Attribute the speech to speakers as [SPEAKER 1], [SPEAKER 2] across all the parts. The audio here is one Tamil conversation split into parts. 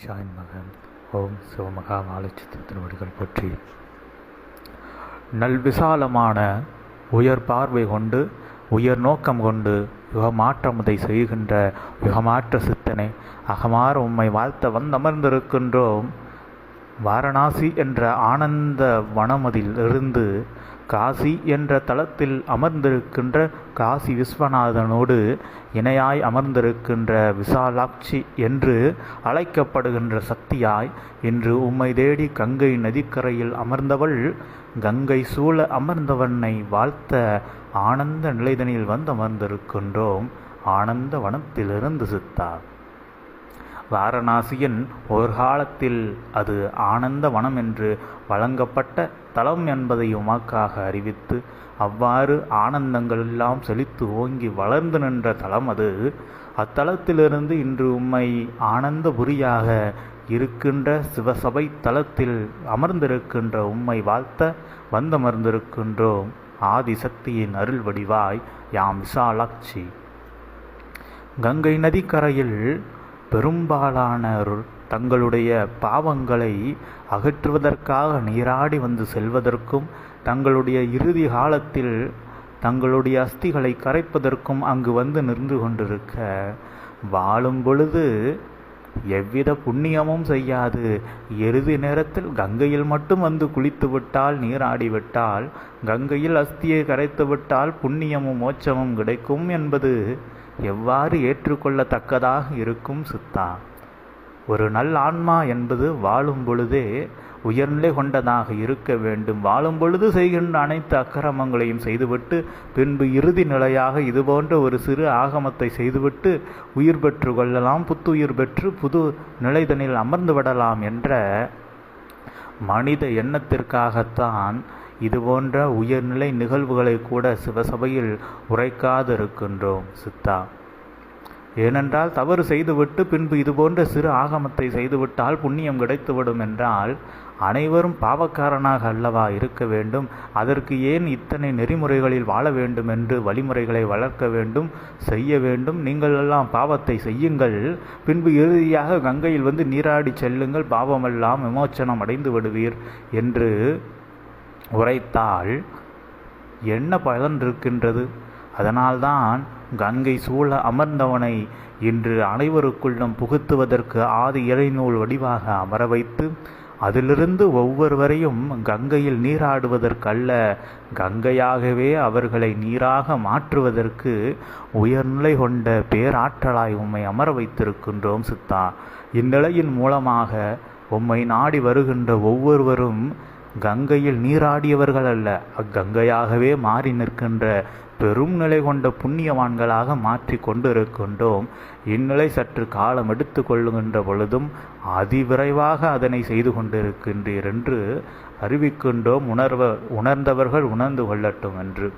[SPEAKER 1] ஷாயின் மகன் ஓம் சிவமகா வாழைச்சித்திரவடிகள் போற்றி. நல்விசாலமான உயர் பார்வை கொண்டு உயர் நோக்கம் கொண்டு யுகமாற்றமுதை செய்கின்ற யுகமாற்ற சித்தனை அகமாற உம்மை வாழ்த்த வந்தமர்ந்திருக்கின்றோம். வாரணாசி என்ற ஆனந்த வனமதில் இருந்து காசி என்ற தலத்தில் அமர்ந்திருக்கின்ற காசி விஸ்வநாதனோடு இணையாய் அமர்ந்திருக்கின்ற விசாலாட்சி என்று அழைக்கப்படுகின்ற சக்தியாய் இன்று உம்மை தேடி கங்கை நதிக்கரையில் அமர்ந்தவள் கங்கை சூழ அமர்ந்தவனை வாழ்த்த ஆனந்த நிலைதனில் அமர்ந்திருக்கின்றோம். ஆனந்த வனத்திலிருந்து சித்தா. வாரணாசியின் ஒரு காலத்தில் அது ஆனந்த வனம் என்று வழங்கப்பட்ட தலம் என்பதை உமக்காக அறிவித்து அவ்வாறு ஆனந்தங்கள் எல்லாம் செழித்து ஓங்கி வளர்ந்து நின்ற தலம் அது. அத்தலத்திலிருந்து இன்று உம்மை ஆனந்தபுரியாக இருக்கின்ற சிவசபை தலத்தில் அமர்ந்திருக்கின்ற உம்மை வாழ்த்த வந்தமர்ந்திருக்கின்றோம். ஆதிசக்தியின் அருள் வடிவாய் யாம் விசாலாட்சி. கங்கை நதிக்கரையில் பெரும்பாலானோர் தங்களுடைய பாவங்களை அகற்றுவதற்காக நீராடி வந்து செல்வதற்கும் தங்களுடைய இறுதி காலத்தில் தங்களுடைய அஸ்திகளை கரைப்பதற்கும் அங்கு வந்து நின்று கொண்டிருக்க, வாழும் பொழுது எவ்வித புண்ணியமும் செய்யாது இறுதி நேரத்தில் கங்கையில் மட்டும் வந்து குளித்து விட்டால், நீராடிவிட்டால், கங்கையில் அஸ்தியை கரைத்து விட்டால் புண்ணியமும் மோட்சமும் கிடைக்கும் என்பது எவ்வாறு ஏற்றுக்கொள்ளத்தக்கதாக இருக்கும் சித்தா? ஒரு நல் ஆன்மா என்பது வாழும் பொழுதே உயர்நிலை கொண்டதாக இருக்க வேண்டும். வாழும் பொழுது செய்கின்ற அனைத்து அக்கிரமங்களையும் செய்துவிட்டு பின்பு இறுதி நிலையாக இதுபோன்ற ஒரு சிறு ஆகமத்தை செய்துவிட்டு உயிர் பெற்று கொள்ளலாம், புத்துயிர் பெற்று புது நிலைதனில் அமர்ந்து விடலாம் என்ற மனித எண்ணத்திற்காகத்தான் இதுபோன்ற உயர்நிலை நிகழ்வுகளை கூட சிவசபையில் உரைக்காது இருக்கின்றோம் சித்தா. ஏனென்றால் தவறு செய்துவிட்டு பின்பு இதுபோன்ற சிறு ஆகமத்தை செய்துவிட்டால் புண்ணியம் கிடைத்துவிடும் என்றால் அனைவரும் பாவக்காரனாக அல்லவா இருக்க வேண்டும்? அதற்கு ஏன் இத்தனை நெறிமுறைகளில் வாழ வேண்டும் என்று வழிமுறைகளை வளர்க்க வேண்டும், செய்ய வேண்டும்? நீங்கள் எல்லாம் பாவத்தை செய்யுங்கள், பின்பு இறுதியாக கங்கையில் வந்து நீராடி செல்லுங்கள், பாவமெல்லாம் விமோச்சனம் அடைந்து விடுவீர் என்று உரைத்தால் என்ன பயன் இருக்கின்றது? அதனால்தான் கங்கை சூழ அமர்ந்தவனை இன்று அனைவருக்குள்ளும் புகுத்துவதற்கு ஆதி இறைநூல் வடிவாக அமர வைத்து அதிலிருந்து ஒவ்வொருவரையும் கங்கையில் நீராடுவதற்கல்ல, கங்கையாகவே அவர்களை நீராக மாற்றுவதற்கு உயர்நிலை கொண்ட பேராற்றலாய் உம்மை அமர வைத்திருக்கின்றோம் சித்தா. இந்நிலையின் மூலமாக உம்மை நாடி வருகின்ற ஒவ்வொருவரும் கங்கையில் நீராடியவர்கள் அல்ல, அக்கங்கையாகவே மாறி நிற்கின்ற பெரும் நிலை கொண்ட புண்ணியவான்களாக மாற்றி கொண்டிருக்கின்றோம். இந்நிலை சற்று காலம் எடுத்து கொள்ளுகின்ற பொழுதும் அதிவிரைவாக அதனை செய்து கொண்டிருக்கின்றீர் என்று அறிவிக்கின்றோம். உணர்ந்தவர்கள் உணர்ந்து கொள்ளட்டும் என்று.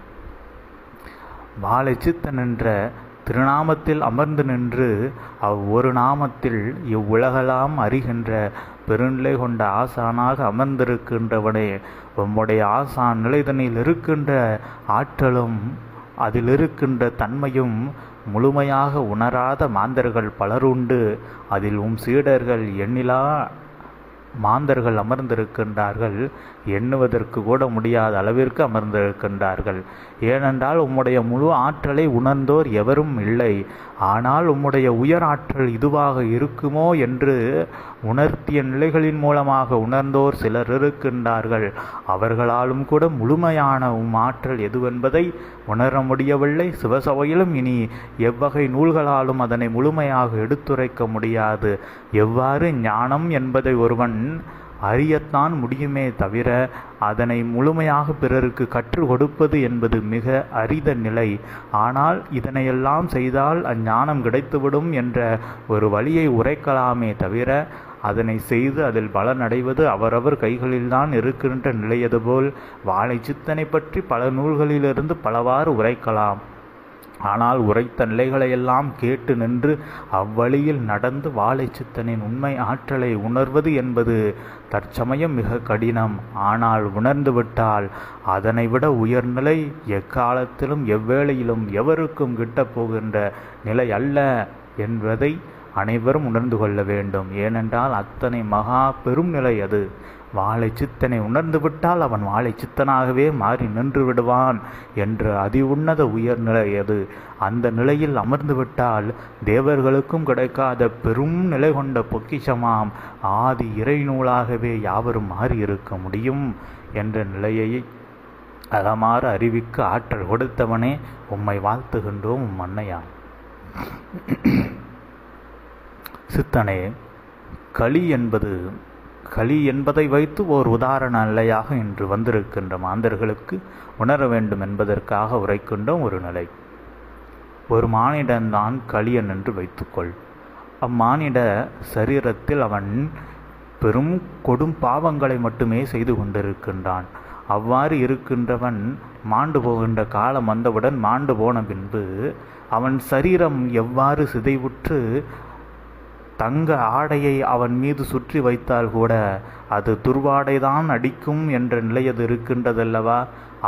[SPEAKER 1] வாழைச்சித்தன் என்ற திருநாமத்தில் அமர்ந்து நின்று அவ்வொரு நாமத்தில் இவ்வுலகெல்லாம் அறிகின்ற பெருநிலை கொண்ட ஆசானாக அமர்ந்திருக்கின்றவனே, உம்முடைய ஆசான் நிலைதனில் இருக்கின்ற ஆற்றலும் அதில் இருக்கின்ற தன்மையும் முழுமையாக உணராத மாந்தர்கள் பலருண்டு. அதில் சீடர்கள் எண்ணிலா மாந்தர்கள் அமர்ந்திருக்கின்றார்கள். எண்ணுவதற்கு கூட முடியாத அளவிற்கு அமர்ந்திருக்கின்றார்கள். ஏனென்றால் உம்முடைய முழு ஆற்றலை உணர்ந்தோர் எவரும் இல்லை. ஆனால் உம்முடைய உயர் ஆற்றல் இதுவாக இருக்குமோ என்று உணர்த்திய நிலைகளின் மூலமாக உணர்ந்தோர் சிலர் இருக்கின்றார்கள். அவர்களாலும் கூட முழுமையான ஆற்றல் எதுவென்பதை உணர முடியவில்லை. சிவசபையிலும் இனி எவ்வகை நூல்களாலும் அதனை முழுமையாக எடுத்துரைக்க முடியாது. எவ்வாறு ஞானம் என்பதை ஒருவன் அறியத்தான் முடியுமே தவிர அதனை முழுமையாக பிறருக்கு கற்றுக் கொடுப்பது என்பது மிக அரித நிலை. ஆனால் இதனையெல்லாம் செய்தால் அஞ்ஞானம் கிடைத்துவிடும் என்ற ஒரு வழியை உரைக்கலாமே தவிர அதனை செய்து அதில் பலனடைவது அவரவர் கைகளில்தான் இருக்கின்ற நிலையதுபோல் வாழைச்சித்தனை பற்றி பல நூல்களிலிருந்து பலவாறு உரைக்கலாம். ஆனால் உரைத்த நிலைகளையெல்லாம் கேட்டு நின்று அவ்வழியில் நடந்து வாழைச்சித்தனின் உண்மை ஆற்றலை உணர்வது என்பது தற்சமயம் மிக கடினம். ஆனால் உணர்ந்துவிட்டால் அதனை விட உயர்நிலை எக்காலத்திலும் எவ்வேளையிலும் எவருக்கும் கிட்டப் போகின்ற நிலை அல்ல என்பதை அனைவரும் உணர்ந்து கொள்ள வேண்டும். ஏனென்றால் அத்தனை மகா பெரும் நிலை அது. வாழை சித்தனை உணர்ந்து விட்டால் அவன் வாழை சித்தனாகவே மாறி நின்று விடுவான் என்ற அதி உன்னத உயர்நிலை அது. அந்த நிலையில் அமர்ந்து விட்டால் தேவர்களுக்கும் கிடைக்காத பெரும் நிலை கொண்ட பொக்கிஷமாம் ஆதி இறை நூலாகவே யாவரும் மாறி இருக்க முடியும் என்ற நிலையை அகமாற அறிவிக்க ஆற்றல் கொடுத்தவனே உம்மை வாழ்த்துகின்றோம் உம் அன்னையாம். சித்தனே, களி என்பதை வைத்து ஓர் உதாரண நிலையாக இன்று வந்திருக்கின்ற மாந்தர்களுக்கு உணர வேண்டும் என்பதற்காக உரைக்கின்றோம் ஒரு நிலை. ஒரு மானிடன்தான் களியன் என்று வைத்துக்கொள். அம்மானிட சரீரத்தில் அவன் பெரும் கொடும் பாவங்களை மட்டுமே செய்து கொண்டிருக்கின்றான். அவ்வாறு இருக்கின்றவன் மாண்டு போகின்ற காலம் வந்தவுடன் மாண்டு போன பின்பு அவன் சரீரம் எவ்வாறு சிதைவுற்று தங்க ஆடையை அவன் மீது சுற்றி வைத்தால் கூட அது துர்வாடைதான் அடிக்கும் என்ற நிலை அது இருக்கின்றதல்லவா?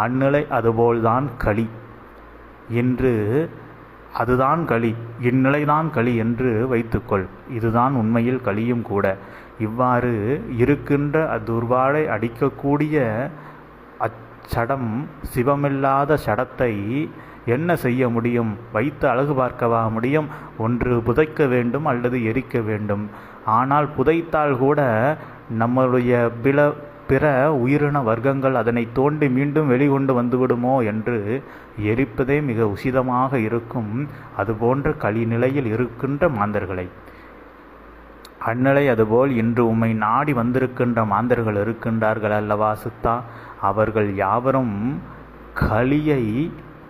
[SPEAKER 1] அந்நிலை அதுபோல்தான் களி. இன்று அதுதான் களி, இந்நிலைதான் களி என்று வைத்துக்கொள். இதுதான் உண்மையில் களியும் கூட. இவ்வாறு இருக்கின்ற துர்வாடை அடிக்கக்கூடிய அச்சடம் சிவமில்லாத சடத்தை என்ன செய்ய முடியும்? வைத்து அழகு பார்க்கவா முடியும்? ஒன்று புதைக்க வேண்டும் அல்லது எரிக்க வேண்டும். ஆனால் புதைத்தால் கூட நம்முடைய பிற உயிரின வர்க்கங்கள் அதனை தோண்டி மீண்டும் வெளிக்கொண்டு வந்துவிடுமோ என்று எரிப்பதே மிக உசிதமாக இருக்கும். அதுபோன்ற களி நிலையில் இருக்கின்ற மாந்தர்களை அந்நிலை அதுபோல் இன்று உம்மை நாடி வந்திருக்கின்ற மாந்தர்கள் இருக்கின்றார்கள் அல்லவா சித்தா? அவர்கள் யாவரும்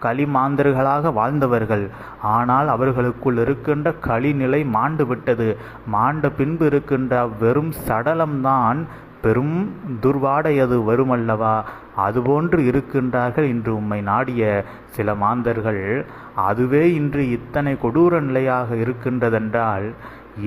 [SPEAKER 1] களிமாந்தர்களாக வாழ்ந்தவர்கள். ஆனால் அவர்களுக்குள் இருக்கின்ற களிநிலை மாண்டு விட்டது. மாண்ட பின்பு இருக்கின்ற வெறும் சடலம்தான் பெரும் துர்வாடை அது வருமல்லவா? அதுபோன்று இருக்கின்றார்கள் இன்று உம்மை நாடிய சில மாந்தர்கள். அதுவே இன்று இத்தனை கொடூர நிலையாக இருக்கின்றதென்றால்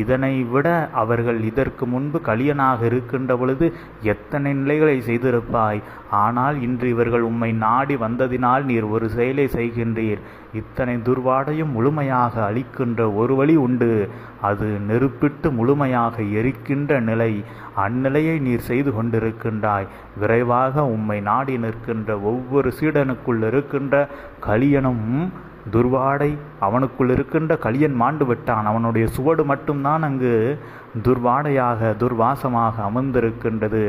[SPEAKER 1] இதனை விட அவர்கள் இதற்கு முன்பு களியனாக இருக்கின்ற பொழுது எத்தனை நிலைகளை செய்திருப்பாய். ஆனால் இன்று இவர்கள் உம்மை நாடி வந்ததினால் நீர் ஒரு செயலை செய்கின்றீர். இத்தனை துர்வாடையும் முழுமையாக அழிக்கின்ற ஒரு வழி உண்டு. அது நெருப்பிட்டு முழுமையாக எரிக்கின்ற நிலை. அந்நிலையை நீர் செய்து கொண்டிருக்கின்றாய். விரைவாக உம்மை நாடி நிற்கின்ற ஒவ்வொரு சீடனுக்குள் இருக்கின்ற களியனும் துர்வாடை அவனுக்குள் இருக்கின்ற களியன் மாண்டு விட்டான். அவனுடைய சுவடு மட்டும்தான் அங்கு துர்வாடையாக துர்வாசமாக அமர்ந்திருக்கின்றது.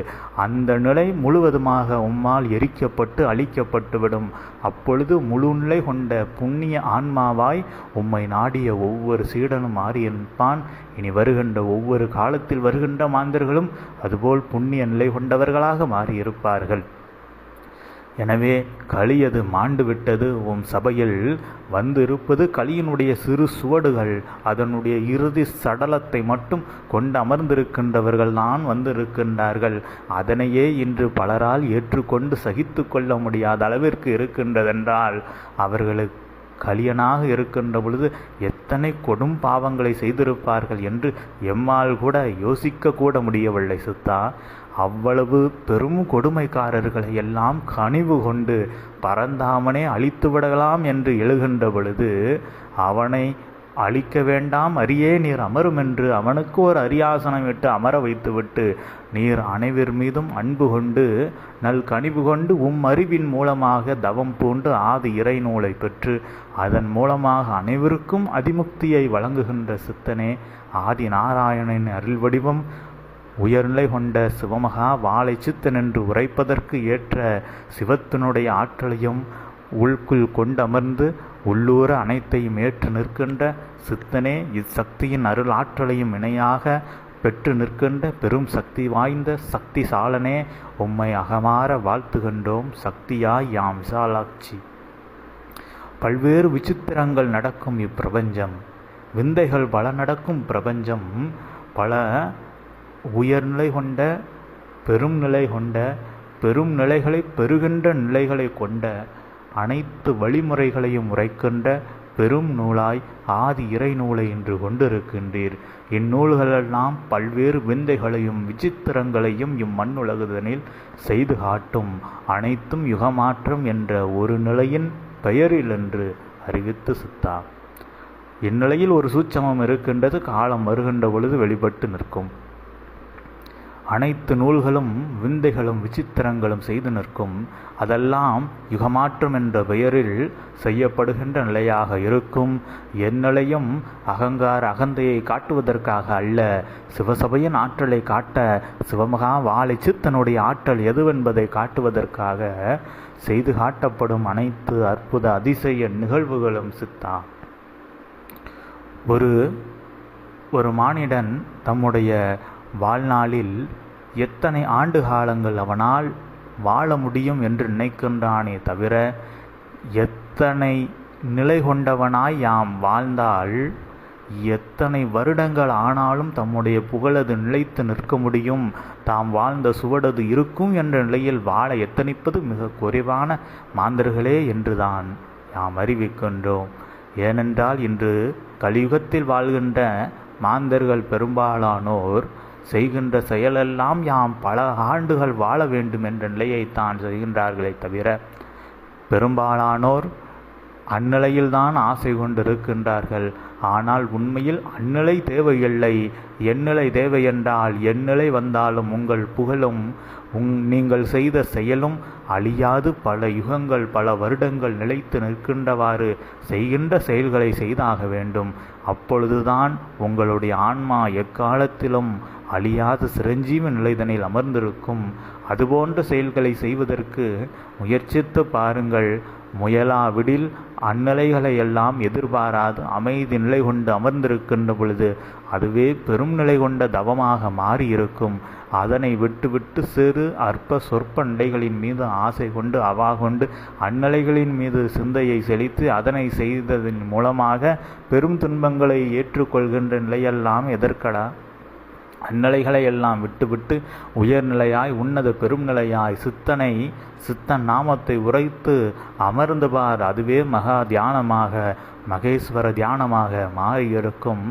[SPEAKER 1] அந்த நிலை முழுவதுமாக உம்மால் எரிக்கப்பட்டு அழிக்கப்பட்டுவிடும். அப்பொழுது முழு நிலை கொண்ட புண்ணிய ஆன்மாவாய் உம்மை நாடிய ஒவ்வொரு சீடனும் மாறியிருப்பான். இனி வருகின்ற ஒவ்வொரு காலத்தில் வருகின்ற மாந்தர்களும் அதுபோல் புண்ணிய நிலை கொண்டவர்களாக மாறியிருப்பார்கள். எனவே களியது மாண்டு விட்டது. உம் சபையில் வந்திருப்பது களியினுடைய சிறு சுவடுகள். அதனுடைய இறுதி சடலத்தை மட்டும் கொண்டு அமர்ந்திருக்கின்றவர்கள் தான் வந்திருக்கின்றார்கள். அதனையே இன்று பலரால் ஏற்றுக்கொண்டு சகித்து கொள்ள முடியாத அளவிற்கு இருக்கின்றதென்றால் அவர்களுக்கு களியனாக இருக்கின்ற பொழுது எத்தனை கொடும் பாவங்களை செய்திருப்பார்கள் என்று எம்மால் கூட யோசிக்க கூட முடியவில்லை சித்தா. அவ்வளவு பெரும் கொடுமைக்காரர்களை எல்லாம் கனிவு கொண்டு பரந்தாமனே அழித்து விடலாம் என்று எழுகின்ற பொழுது அவனை அழிக்க வேண்டாம், அரியே நீர் அமரும் என்று அவனுக்கு ஒரு அரியாசனம் விட்டு அமர வைத்துவிட்டு நீர் அனைவர் மீதும் அன்பு கொண்டு நல் கனிவு கொண்டு அறிவின் மூலமாக தவம் பூண்டு ஆதி இறை நூலை பெற்று அதன் மூலமாக அனைவருக்கும் அதிமுக்தியை வழங்குகின்ற சித்தனே, ஆதி நாராயணனின் அருள் வடிவம் உயர்நிலை கொண்ட சிவமகா வாழை சித்தன் என்று உரைப்பதற்கு ஏற்ற சிவத்தினுடைய ஆற்றலையும் உள்குள் கொண்டமர்ந்து உள்ளூர அனைத்தையும் ஏற்று நிற்கின்ற சித்தனே, இச்சக்தியின் அருள் ஆற்றலையும் இணையாக பெற்று நிற்கின்ற பெரும் சக்தி வாய்ந்த சக்தி சாலனே, உம்மை அகமாற வாழ்த்துகின்றோம். சக்தியாய் யாம் விசாலாட்சி. பல்வேறு விசித்திரங்கள் நடக்கும் இப்பிரபஞ்சம், விந்தைகள் பல நடக்கும் பிரபஞ்சம், பல உயர்நிலை கொண்ட பெரும் நிலை கொண்ட பெரும் நிலைகளை பெறுகின்ற நிலைகளை கொண்ட அனைத்து வழிமுறைகளையும் உரைக்கின்ற பெரும் நூலாய் ஆதி இறை நூலை இன்று கொண்டிருக்கின்றீர். இந்நூல்களெல்லாம் பல்வேறு விந்தைகளையும் விசித்திரங்களையும் இம்மண்ணுலகுதனில் செய்து காட்டும். அனைத்தும் யுகமாற்றம் என்ற ஒரு நிலையின் பெயரில் என்று அறிவித்து சித்தா. இந்நிலையில் ஒரு சூட்சமம் இருக்கின்றது, காலம் வருகின்ற பொழுது வெளிப்பட்டு நிற்கும். அனைத்து நூல்களும் விந்தைகளும் விசித்திரங்களும் செய்து நிற்கும். அதெல்லாம் யுகமாற்றம் என்ற பெயரில் செய்யப்படுகின்ற நிலையாக இருக்கும். எந்நிலையும் அகங்கார அகந்தையை காட்டுவதற்காக அல்ல, சிவசபையின் ஆற்றலை காட்ட, சிவமகா வாழை சித்தனுடைய ஆற்றல் எதுவென்பதை காட்டுவதற்காக செய்து காட்டப்படும் அனைத்து அற்புத அதிசய நிகழ்வுகளும் சித்தா. ஒரு மானிடன் தம்முடைய வாழ்நாளில் எத்தனை ஆண்டு காலங்கள் அவனால் வாழ முடியும் என்று நினைக்கின்றானே தவிர, எத்தனை நிலை கொண்டவனாய் யாம் வாழ்ந்தால் எத்தனை வருடங்கள் ஆனாலும் தம்முடைய புகழது நிலைத்து நிற்க முடியும், தாம் வாழ்ந்த சுவடது இருக்கும் என்ற நிலையில் வாழ எத்தனிப்பது மிக குறைவான மாந்தர்களே என்றுதான் யாம் அறிவிக்கின்றோம். ஏனென்றால் இன்று கலியுகத்தில் வாழ்கின்ற மாந்தர்கள் பெரும்பாலானோர் செய்கின்ற செயலெல்லாம் யாம் பல ஆண்டுகள் வாழ வேண்டும் என்ற நிலையைத்தான் செய்கின்றார்களே தவிர, பெரும்பாலானோர் அந்நிலையில்தான் ஆசை கொண்டிருக்கின்றார்கள். ஆனால் உண்மையில் அந்நிலை தேவையில்லை. எந்நிலை தேவை என்றால் எந்நிலை வந்தாலும் உங்கள் புகழும் நீங்கள் செய்த செயலும் அழியாது பல யுகங்கள் பல வருடங்கள் நிலைத்து நிற்கின்றவாறு செய்கின்ற செயல்களை செய்தாக வேண்டும். அப்பொழுதுதான் உங்களுடைய ஆன்மா எக்காலத்திலும் அழியாத சிரஞ்சீவ நிலைதனில் அமர்ந்திருக்கும். அதுபோன்ற செயல்களை செய்வதற்கு முயற்சித்து பாருங்கள். முயலாவிடில் அந்நிலைகளை எல்லாம் எதிர்பாராது அமைதி நிலை கொண்டு அமர்ந்திருக்கின்ற பொழுது அதுவே பெரும் நிலை கொண்ட தவமாக மாறியிருக்கும். அதனை விட்டுவிட்டு சிறு அற்ப சொற்ப நிலைகளின் மீது ஆசை கொண்டு அவா கொண்டு அந்நிலைகளின் மீது சிந்தையை செலுத்தி அதனை செய்ததன் மூலமாக பெரும் துன்பங்களை ஏற்றுக்கொள்கின்ற நிலையெல்லாம் எதற்கடா? அந்நிலைகளை எல்லாம் விட்டுவிட்டு உயர்நிலையாய் உன்னத பெரும் நிலையாய் சித்தன் நாமத்தை உரைத்து அமர்ந்து பார். அதுவே மகா தியானமாக மகேஸ்வர தியானமாக மாறியிருக்கும்.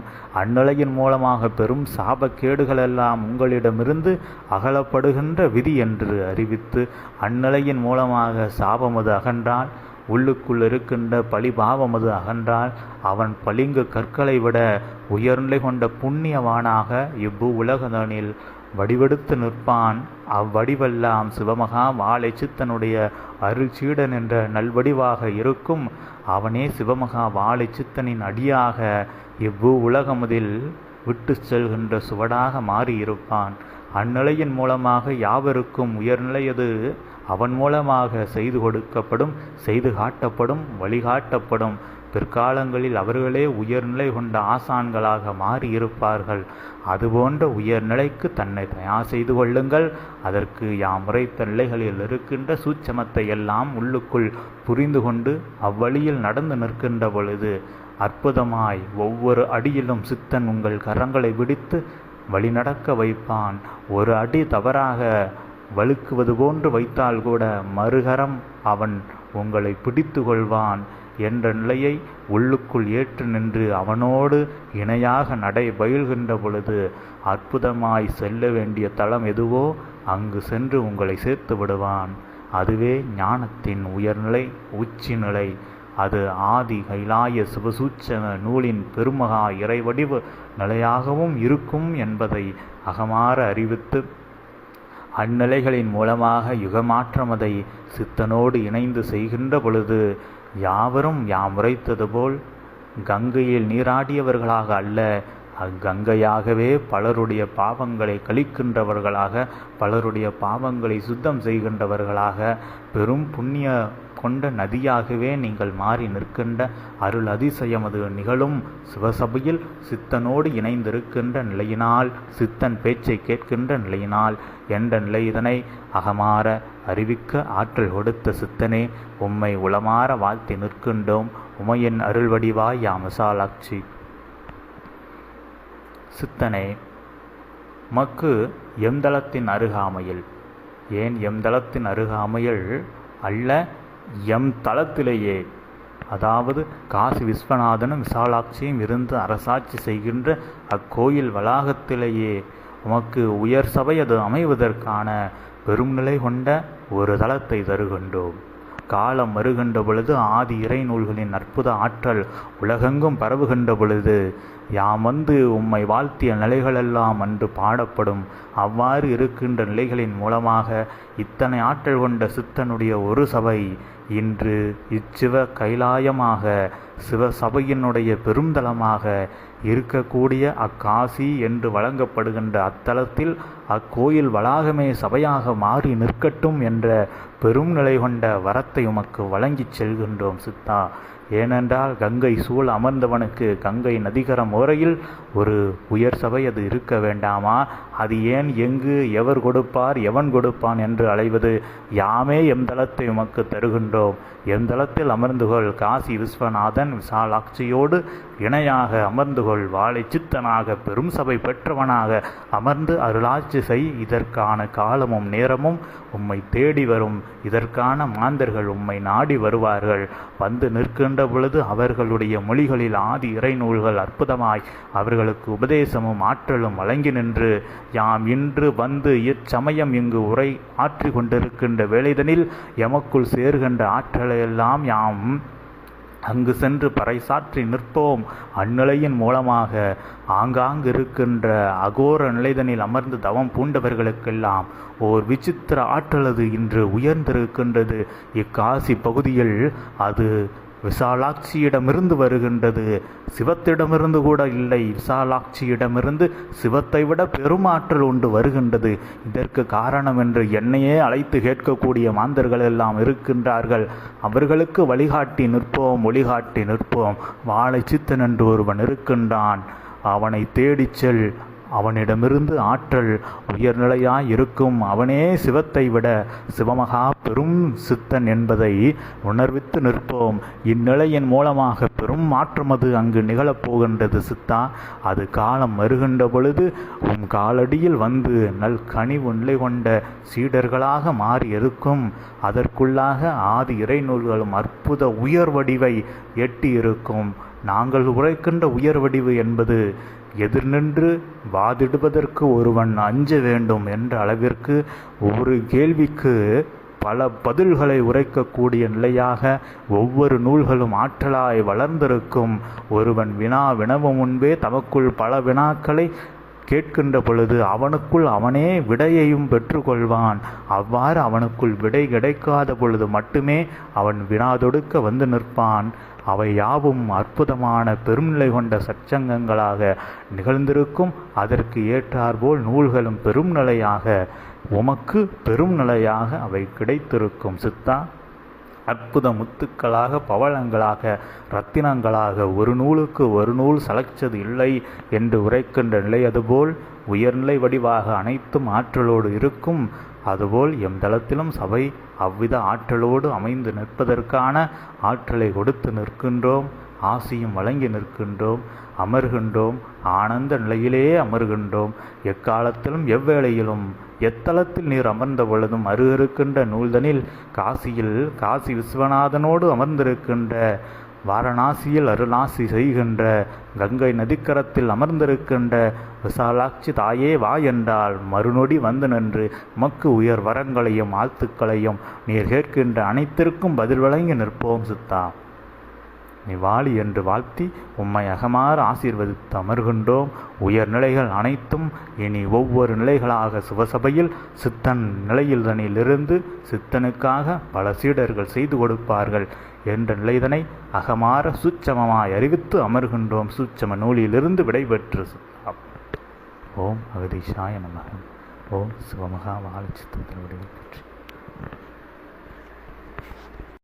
[SPEAKER 1] அந்நிலையின் மூலமாக பெரும் சாபக்கேடுகளெல்லாம் உங்களிடமிருந்து அகலப்படுகின்ற விதி என்று அறிவித்து அந்நிலையின் மூலமாக சாபமது அகன்றால், உள்ளுக்குள் இருக்கின்ற பழிபாவமது அகன்றால், அவன் பளிங்கு கற்களை விட உயர்நிலை கொண்ட புண்ணியவானாக இவ்வு உலகதனில் வடிவெடுத்து நிற்பான். அவ்வடிவெல்லாம் சிவமகா வாழை சித்தனுடைய அருள் சீடன் என்ற நல்வடிவாக இருக்கும். அவனே சிவமகா வாழை சித்தனின் அடியாக இவ்வு உலகமதில் விட்டு செல்கின்ற சுவடாக மாறியிருப்பான். அந்நிலையின் மூலமாக யாவருக்கும் உயர்நிலையது அவன் மூலமாக செய்து கொடுக்கப்படும், செய்து காட்டப்படும், வழிகாட்டப்படும். பிற்காலங்களில் அவர்களே உயர்நிலை கொண்ட ஆசான்களாக மாறியிருப்பார்கள். அதுபோன்ற உயர்நிலைக்கு தன்னை தயார் செய்து கொள்ளுங்கள். அதற்கு யாம் உரைத்த நிலைகளில் இருக்கின்ற சூட்சமத்தை எல்லாம் உள்ளுக்குள் புரிந்து கொண்டு அவ்வழியில் நடந்து நிற்கின்ற பொழுது அற்புதமாய் ஒவ்வொரு அடியிலும் சித்தன் உங்கள் கரங்களை பிடித்து வழிநடக்க வைப்பான். ஒரு அடி தவறாக வழுக்குவது போன்று வைத்தால் கூட மறுகரம் அவன் உங்களை பிடித்து கொள்வான் என்ற நிலையை உள்ளுக்குள் ஏற்று நின்று அவனோடு இணையாக நடை பயில்கின்ற பொழுது அற்புதமாய் செல்ல வேண்டிய தளம் எதுவோ அங்கு சென்று உங்களை சேர்த்து விடுவான். அதுவே ஞானத்தின் உயர்நிலை உச்சி நிலை. அது ஆதி கைலாய சிவசூட்சம நூலின் பெருமகா இறைவடிவு நிலையாகவும் இருக்கும் என்பதை அகமாற அறிவித்து அந்நிலைகளின் மூலமாக யுகமாற்றமதை சித்தனோடு இணைந்து செய்கின்ற பொழுது யாவரும் யாம் உரைத்தது போல் கங்கையில் நீராடியவர்களாக அல்ல, அக்கங்கையாகவே பலருடைய பாவங்களை கழிக்கின்றவர்களாக, பலருடைய பாவங்களை சுத்தம் செய்கின்றவர்களாக, பெரும் புண்ணிய கொண்ட நதியாகவே நீங்கள் மாறி நிற்கின்ற அருள் அதிசயம் அது நிகழும். சிவசபையில் சித்தனோடு இணைந்திருக்கின்ற நிலையினால், சித்தன் பேச்சை கேட்கின்ற நிலையினால் என்ற நிலை இதனை அகமாற அறிவிக்க ஆற்றல் கொடுத்த சித்தனே, உம்மை உளமாற வாழ்த்தி நிற்கின்றோம். உமையின் அருள் வடிவாய் யாம் விசாலாட்சி. சித்தனே, மக்கு எம்தளத்தின் அருகாமையில், ஏன் எம்தளத்தின் அருகாமையில் அல்ல, எம் தளத்திலேயே, அதாவது காசி விஸ்வநாதனும் விசாலாட்சியும் இருந்து அரசாட்சி செய்கின்ற அக்கோயில் வளாகத்திலேயே உமக்கு உயர் சபை அது அமைவதற்கான பெரும் நிலை கொண்ட ஒரு தளத்தை தருகின்றோம். காலம் வருகின்ற பொழுது ஆதி இறை நூல்களின் அற்புத ஆற்றல் உலகெங்கும் பரவுகின்ற பொழுது யாம் வந்து உம்மை வாழ்த்திய நிலைகளெல்லாம் அன்று பாடப்படும். அவ்வாறு இருக்கின்ற நிலைகளின் மூலமாக இத்தனை ஆற்றல் கொண்ட சித்தனுடைய ஒரு சபை இன்று இச்சிவ கைலாயமாக சிவசபையினுடைய பெருந்தலமாக இருக்கக்கூடிய அக்காசி என்று வழங்கப்படுகின்ற அத்தலத்தில் அக்கோயில் வளாகமே சபையாக மாறி நிற்கட்டும் என்ற பெரும் நிலை கொண்ட வரத்தை உமக்கு வழங்கிச் செல்கின்றோம் சித்தா. ஏனென்றால் கங்கை சூழ் அமர்ந்தவனுக்கு கங்கை நதிகரம் ஓரையில் ஒரு உயர் சபை அது இருக்க வேண்டாமா? அது ஏன் எங்கு எவர் கொடுப்பார் எவன் கொடுப்பான் என்று அலைவது? யாமே எந்தளத்தை உமக்கு தருகின்றோம். எந்தளத்தில் அமர்ந்துகொள். காசி விஸ்வநாதன் விசாலாட்சியோடு இணையாக அமர்ந்துகொள். வாழை சித்தனாக பெரும் சபை பெற்றவனாக அமர்ந்து அருளாட்சி செய். இதற்கான காலமும் நேரமும் உம்மை தேடி வரும். இதற்கான மாந்தர்கள் உம்மை நாடி வருவார்கள். வந்து நிற்கின்ற பொழுது அவர்களுடைய மொழிகளில் ஆதி இறை நூல்கள் அற்புதமாய் அவர்களுக்கு உபதேசமும் ஆற்றலும் வழங்கி நின்று யாம் இன்று வந்து இச்சமயம் இங்கு உரை ஆற்றி கொண்டிருக்கின்ற வேளைதனில் எமக்குள் சேர்கின்ற ஆற்றலையெல்லாம் யாம் அங்கு சென்று பறைசாற்றி நிற்போம். அந்நிலையின் மூலமாக ஆங்காங்கு இருக்கின்ற அகோர நிலைதனில் அமர்ந்து தவம் பூண்டவர்களுக்கெல்லாம் ஓர் விசித்திர ஆற்றலது இன்று உயர்ந்திருக்கின்றது. இக்காசி பகுதியில் அது விசாலாட்சியிடமிருந்து வருகின்றது. சிவத்திடமிருந்து கூட இல்லை, விசாலாட்சியிடமிருந்து சிவத்தை விட பெருமாற்றல் உண்டு வருகின்றது. இதற்கு காரணம் என்று என்னையே அழைத்து கேட்கக்கூடிய மாந்தர்கள் எல்லாம் இருக்கின்றார்கள். அவர்களுக்கு வழிகாட்டி நிற்போம், ஒளிகாட்டி நிற்போம். வாழை சித்தன் என்று ஒருவன் இருக்கின்றான். அவனை தேடிச் செல். அவனிடமிருந்து ஆற்றல் உயர்நிலையாய் இருக்கும். அவனே சிவத்தை விட சிவமகா பெரும் சித்தன் என்பதை உணர்வித்து நிற்போம். இந்நிலையின் மூலமாக பெரும் மாற்றமது அங்கு நிகழப்போகின்றது சித்தா. அது காலம் வருகின்ற பொழுது உம் காலடியில் வந்து நல் கனிவு நிலை கொண்ட சீடர்களாக மாறி இருக்கும். அதற்குள்ளாக ஆதி இறை நூல்களும் அற்புத உயர் வடிவை எட்டி இருக்கும். நாங்கள் உரைக்கின்ற உயர் வடிவு என்பது எதிர் நின்று வாதிடுவதற்கு ஒருவன் அஞ்ச வேண்டும் என்ற அளவிற்கு ஒரு கேள்விக்கு பல பதில்களை உரைக்கக்கூடிய நிலையாக ஒவ்வொரு நூல்களும் ஆற்றலாய் வளர்ந்திருக்கும். ஒருவன் வினவும் முன்பே தமக்குள் பல வினாக்களை கேட்கின்ற பொழுது அவனுக்குள் அவனே விடையையும் பெற்றுக்கொள்வான். அவ்வாறு அவனுக்குள் விடை கிடைக்காத பொழுது மட்டுமே அவன் வினாதொடுக்க வந்து நிற்பான். அவை யாவும் அற்புதமான பெரும்நிலை கொண்ட சச்சங்கங்களாக நிகழ்ந்திருக்கும். அதற்கு ஏற்றாற்போல் நூல்களும் பெரும் நிலையாக உமக்கு பெரும் நிலையாக அவை கிடைத்திருக்கும் சித்தா. அற்புத முத்துக்களாக பவளங்களாக இரத்தினங்களாக ஒரு நூலுக்கு ஒரு நூல் சளைச்சது இல்லை என்று உரைக்கின்ற நிலை அதுபோல் உயர்நிலை வடிவாக அனைத்தும் ஆற்றலோடு இருக்கும். அதுபோல் எம் தளத்திலும் சபை அவ்வித ஆற்றலோடு அமைந்து நிற்பதற்கான ஆற்றலை கொடுத்து நிற்கின்றோம். ஆசியும் வழங்கி நிற்கின்றோம். அமர்கின்றோம். ஆனந்த நிலையிலே அமர்கின்றோம். எக்காலத்திலும் எவ்வேளையிலும் எத்தலத்தில் நீர் அமர்ந்த பொழுதும் அருகிருக்கின்ற நூல்தனில் காசியில் காசி விஸ்வநாதனோடு அமர்ந்திருக்கின்ற வாரணாசியில் அருளாசி செய்கின்ற கங்கை நதிக்கரத்தில் அமர்ந்திருக்கின்ற விசாலாட்சி தாயே வா என்றால் மறுநொடி வந்து நின்று மக்கு உயர் வரங்களையும் வாழ்த்துக்களையும் நீர் கேட்கின்ற அனைத்திற்கும் பதில் வழங்கி நிற்போம் சித்தா. நீ வாழி என்று வாழ்த்தி உம்மை அகமாறு ஆசீர்வதித்து அமர்கின்றோம். உயர்நிலைகள் அனைத்தும் இனி ஒவ்வொரு நிலைகளாக சிவசபையில் சித்தன் நிலையில் தனிலிருந்து சித்தனுக்காக பல சீடர்கள் செய்து கொடுப்பார்கள் என்ற நிலைதனை அகமாற சூட்சமமாய் அறிவித்து அமர்கின்றோம். சூட்சம நூலிலிருந்து விடைபெற்று ஓம் அகதீஷாய நமக. ஓம் சிவமகா வாழை சித்தத்தின் விடைபெற்று